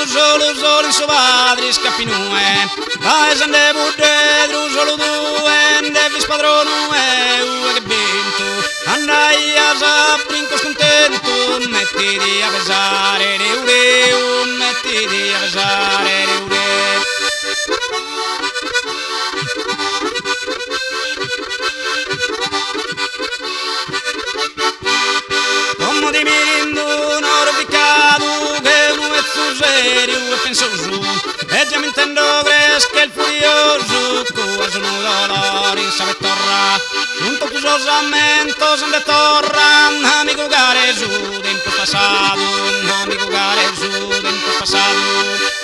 solo in suo padre scappinue, vai se ne budde, solo due, devi spadronue, che vinto, andai a saprinco scontento, mettiti a pesare, mettiti a pesare, come di mirindo un oro piccato che un uezzo serio e pensoso e già mi intendo che il furioso qua sono dolori in sabe torra giunto tu sosamento son de torra amico gare su tempo passato amico gare su tempo passato.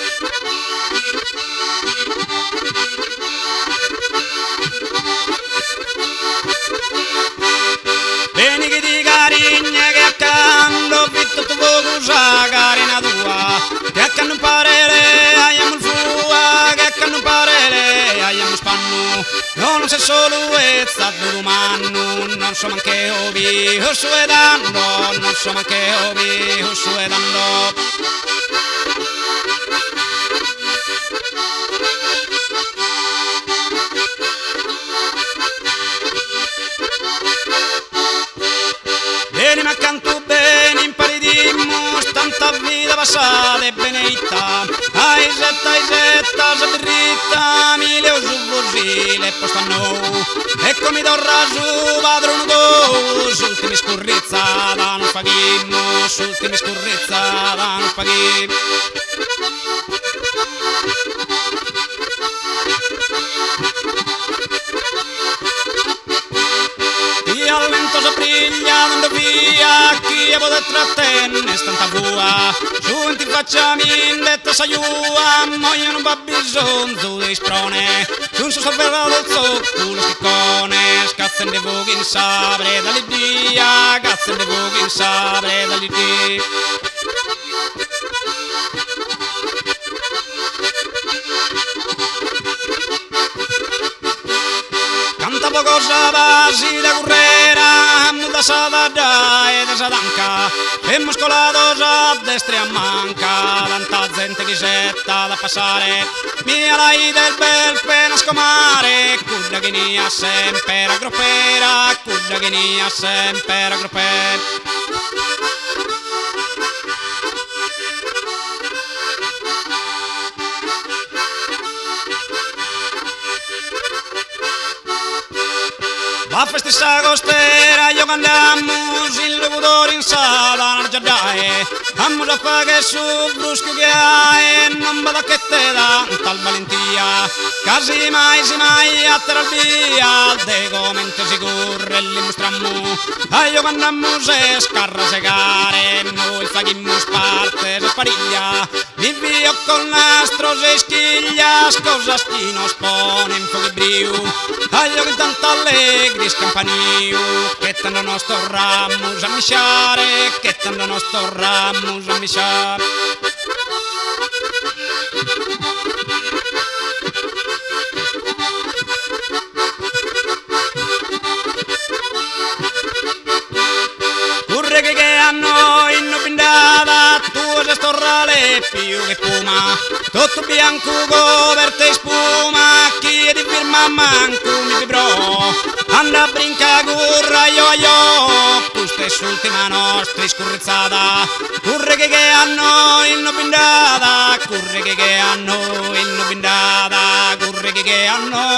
Bene che di carigna che accanto vitto tu cosa carina tua che accanto un parere aiamo il fua che accanto un parere aiamo spanno non sei solo e stato romano non so manche obi o suedando non so manche obi o suedando. Vieni accanto bene imparidimmo tanta vita passata e beneitta ai setta sabirritta mille o su così posto a noi e come torra su padrono tu s'ultimi scurrizzata non paghiamo s'ultimi scurrizzata non paghiamo. Al vento sopriglia andando via chi può trattenere stanta bua su ti facciamo in detta s'aiua moglie non va bisogno di sprone su un suo sorvellato il zocco lo schiccone scazzano dei fuochi in sabre dall'idea cazzano dei fuochi in sabre dall'idea. Canta poco sabasi da currera, muda sadada e da sadanca, e muscolados a destra e a manca, tanta gente che setta da passare, mia lai del bel pena scomare, culla che nia sempre a groppera, culla che nia sempre a groppera. A festa costera io andiamo il locutore in sala a giardare andiamo a fare su brusco che hai non vada che te dà tal valentia casi mai si mai a terapia de commente sicuro e li mostriamo a io andiamo se scarra segare noi faghiamo parte se spariglia vivi con nastro se schiglia scosa sti nos pone in fuoco brio a io che tanto allegri campanio che tanto nostro ramo a misciare che tanto nostro ramo a misciare. Curre che a noi non pindava tu sei storrale più che puma tutto bianco coperte spuma chi è di firma manco mi vibrò anda a brinca curra io tu stesso ultima nostra scurrizzata curre che a noi non pindava curre che a noi non pindava curre che a noi